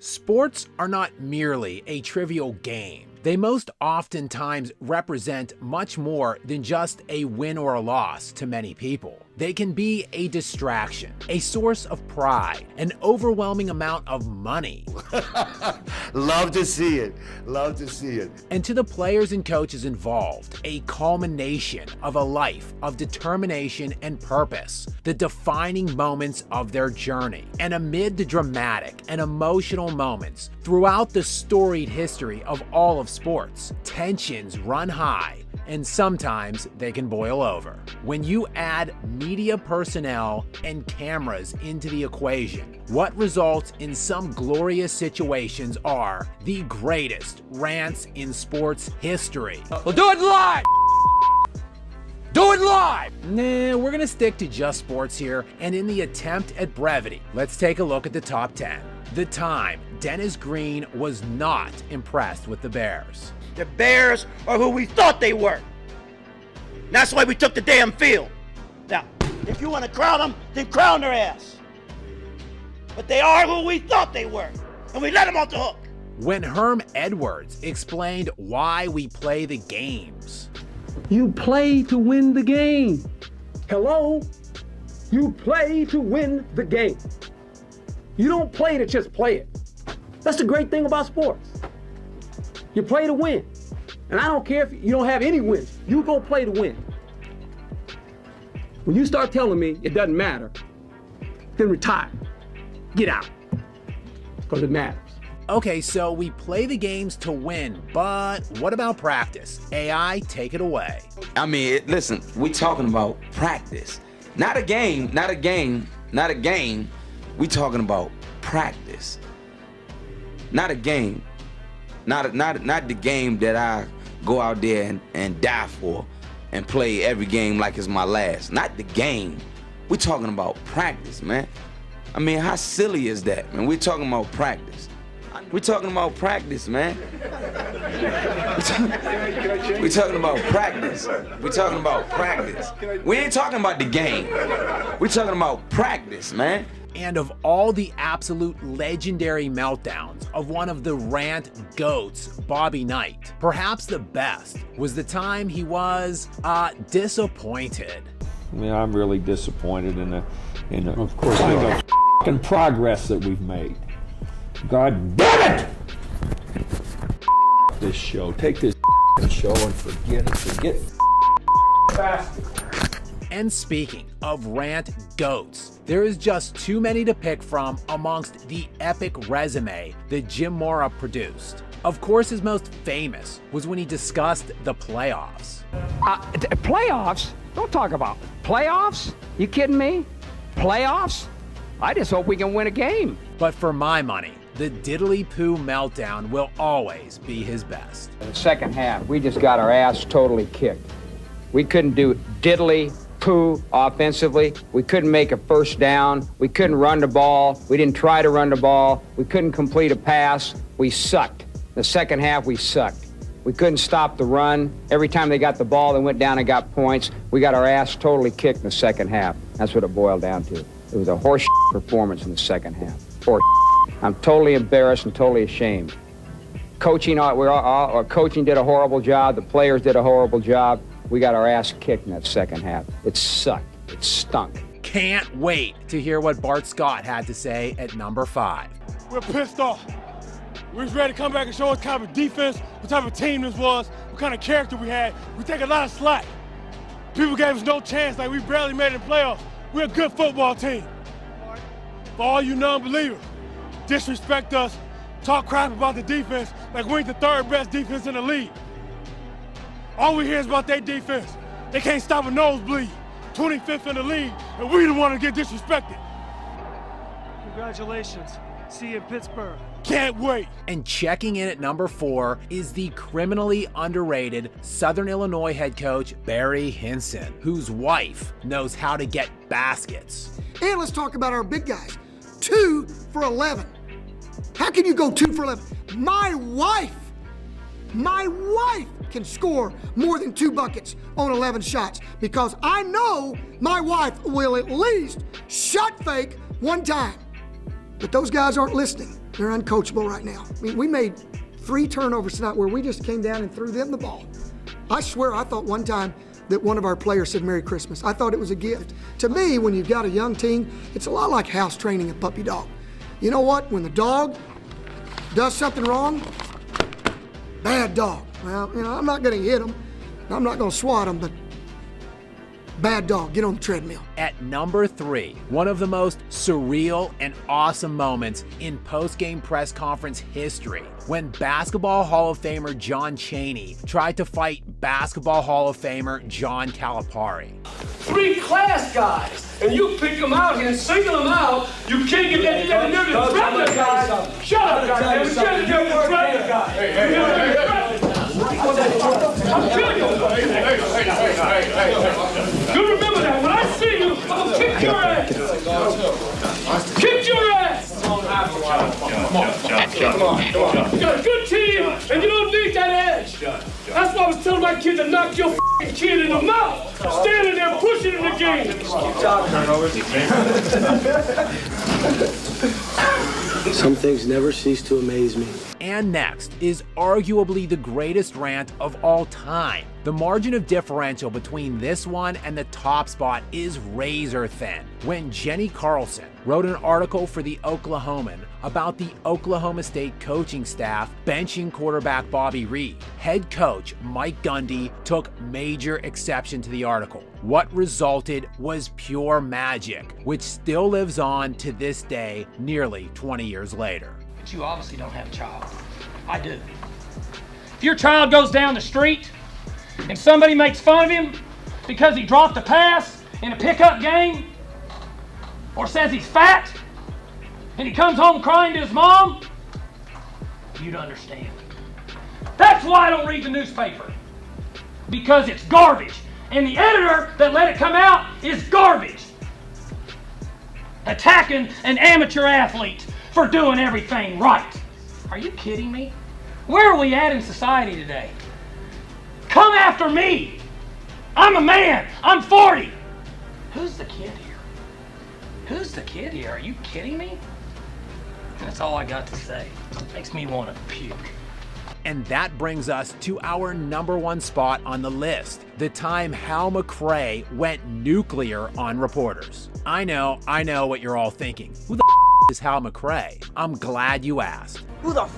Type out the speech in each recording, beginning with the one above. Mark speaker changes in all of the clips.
Speaker 1: Sports are not merely a trivial game. They most oftentimes represent much more than just a win or a loss to many people. They can be a distraction, a source of pride, an overwhelming amount of money.
Speaker 2: Love to see it. Love to see it.
Speaker 1: And to the players and coaches involved, a culmination of a life of determination and purpose, the defining moments of their journey. And amid the dramatic and emotional moments throughout the storied history of all of sports, tensions run high, and sometimes they can boil over. When you add media personnel and cameras into the equation, what results in some glorious situations are the greatest rants in sports history.
Speaker 3: We'll do it live! Do it live!
Speaker 1: Nah, we're gonna stick to just sports here, and in the attempt at brevity, let's take a look at the top 10. The time Dennis Green was not impressed with the Bears.
Speaker 4: The Bears are who we thought they were. And that's why we took the damn field. Now, if you want to crown them, then crown their ass. But they are who we thought they were, and we let them off the hook.
Speaker 1: When Herm Edwards explained why we play the games.
Speaker 5: You play to win the game. Hello? You play to win the game. You don't play to just play it. That's the great thing about sports. You play to win. And I don't care if you don't have any wins. You go play to win. When you start telling me it doesn't matter, then retire. Get out. Because it matters.
Speaker 1: Okay, so we play the games to win, but what about practice? AI, take it away.
Speaker 6: I mean, listen, we talking about practice. Not a game, not a game, not a game. We talking about practice. Not a game. Not the game that I go out there and die for and play every game like it's my last. Not the game. We talking about practice, man. I mean, how silly is that, man? We're talking about practice. We're talking about practice, man. We're talking about practice. We're talking about practice. We ain't talking about the game. We're talking about practice, man.
Speaker 1: And of all the absolute legendary meltdowns of one of the rant GOATs, Bobby Knight, perhaps the best was the time he was disappointed.
Speaker 7: I mean, I'm really disappointed in the of course, kind of progress that we've made. God damn it! This show. Take this show and forget it. Forget fast.
Speaker 1: And speaking of rant GOATs, there is just too many to pick from amongst the epic resume that Jim Mora produced. Of course, his most famous was when he discussed the playoffs.
Speaker 3: Playoffs? Don't talk about playoffs. You kidding me? Playoffs? I just hope we can win a game.
Speaker 1: But for my money, the diddly-poo meltdown will always be his best.
Speaker 3: In the second half, we just got our ass totally kicked. We couldn't do diddly-poo offensively. We couldn't make a first down. We couldn't run the ball. We didn't try to run the ball. We couldn't complete a pass. We sucked. The second half, we sucked. We couldn't stop the run. Every time they got the ball, they went down and got points. We got our ass totally kicked in the second half. That's what it boiled down to. It was a horse performance in the second half. Horse. I'm totally embarrassed and totally ashamed. Coaching did a horrible job. The players did a horrible job. We got our ass kicked in that second half. It sucked. It stunk.
Speaker 1: Can't wait to hear what Bart Scott had to say at number 5.
Speaker 8: We're pissed off. We was ready to come back and show what kind of defense, what type of team this was, what kind of character we had. We take a lot of slack. People gave us no chance, like we barely made it in the playoffs. We're a good football team. For all you non-believers, disrespect us, talk crap about the defense like we ain't the third best defense in the league. All we hear is about their defense. They can't stop a nosebleed. 25th in the league, and we the one to get disrespected.
Speaker 9: Congratulations. See you in Pittsburgh.
Speaker 8: Can't wait.
Speaker 1: And checking in at number 4 is the criminally underrated Southern Illinois head coach Barry Hinson, whose wife knows how to get baskets.
Speaker 10: And let's talk about our big guys. 2 for 11. How can you go 2 for 11? My wife can score more than 2 buckets on 11 shots because I know my wife will at least shot fake 1 time. But those guys aren't listening. They're uncoachable right now. I mean, we made 3 turnovers tonight where we just came down and threw them the ball. I swear I thought one time that one of our players said Merry Christmas. I thought it was a gift. To me, when you've got a young team, it's a lot like house training a puppy dog. You know what? When the dog does something wrong, bad dog. Well, you know, I'm not going to hit him. I'm not going to swat him, but bad dog, get on the treadmill.
Speaker 1: At number 3, one of the most surreal and awesome moments in post-game press conference history, when Basketball Hall of Famer John Cheney tried to fight Basketball Hall of Famer John Calipari.
Speaker 5: 3 class guys, and you pick them out and single them out. You can't get that together. You're the threatening guy. Shut up, guys. You're the threatening guy. I'm killing you. You remember that. When I see you, I'm going to kick your ass. Kick your ass. Come on. You got a good team, and you don't need that edge. That's why I was telling my kid to knock your kid in the mouth. Standing there pushing in the game.
Speaker 11: Some things never cease to amaze me.
Speaker 1: And next is arguably the greatest rant of all time. The margin of differential between this one and the top spot is razor thin. When Jenny Carlson wrote an article for the Oklahoman about the Oklahoma State coaching staff benching quarterback Bobby Reed, head coach Mike Gundy took major exception to the article. What resulted was pure magic, which still lives on to this day, nearly 20 years later.
Speaker 12: But you obviously don't have a child. I do. If your child goes down the street and somebody makes fun of him because he dropped a pass in a pickup game, or says he's fat, and he comes home crying to his mom, you'd understand. That's why I don't read the newspaper. Because it's garbage. And the editor that let it come out is garbage. Attacking an amateur athlete for doing everything right. Are you kidding me? Where are we at in society today? Come after me. I'm a man. I'm 40. Who's the kid here? Who's the kid here? Are you kidding me? That's all I got to say. It makes me want to puke.
Speaker 1: And that brings us to our number 1 spot on the list, the time Hal McCrae went nuclear on reporters. I know what you're all thinking. Who the is Hal McCrae? I'm glad you asked.
Speaker 13: Who the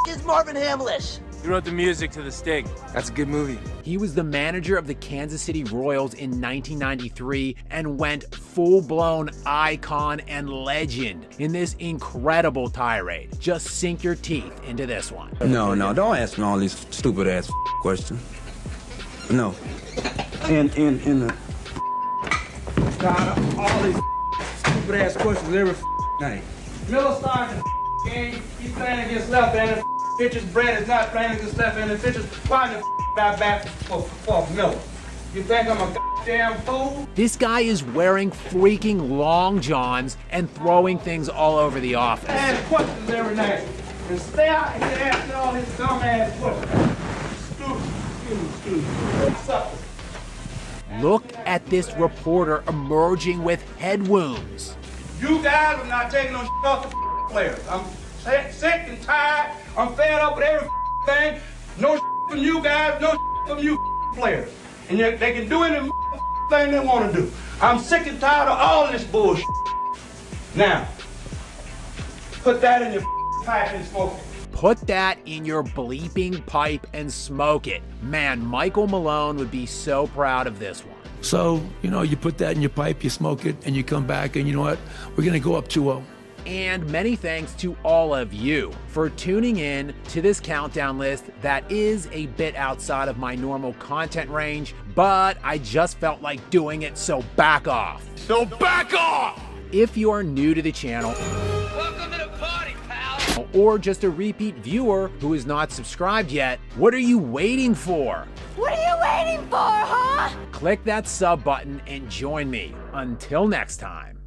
Speaker 13: is Marvin Hamlish?
Speaker 14: He wrote the music to The Sting. That's a good movie.
Speaker 1: He was the manager of the Kansas City Royals in 1993 and went full-blown icon and legend in this incredible tirade. Just sink your teeth into this one.
Speaker 15: No, don't ask me all these stupid ass questions. No. In the God, all these stupid ass questions every night.
Speaker 16: Miller starting the game. He's playing against left-handed pitchers. Brad is not playing against left-handed pitchers. Why the bat for Miller? You think I'm a goddamn fool?
Speaker 1: This guy is wearing freaking long johns and throwing things all over the office.
Speaker 16: Ask questions every night. And stay out here asking all these dumb ass questions. Stupid. What's up?
Speaker 1: Look at this reporter emerging with head wounds.
Speaker 16: You guys are not taking no shit off the players. I'm sick and tired. I'm fed up with everything. No shit from you guys, no shit from you players. And they can do any thing they want to do. I'm sick and tired of all this bullshit. Now, put that in your pipe and smoke it.
Speaker 1: Put that in your bleeping pipe and smoke it. Man, Michael Malone would be so proud of this one.
Speaker 17: So, you put that in your pipe, you smoke it, and you come back, and you know what? We're going to go up 2-0.
Speaker 1: And many thanks to all of you for tuning in to this countdown list that is a bit outside of my normal content range, but I just felt like doing it, so back off.
Speaker 14: So back off!
Speaker 1: If you are new to the channel,
Speaker 12: Welcome to the party, pal!
Speaker 1: Or just a repeat viewer who is not subscribed yet, what are you waiting for?
Speaker 13: What are you waiting for, huh?
Speaker 1: Click that sub button and join me. Until next time.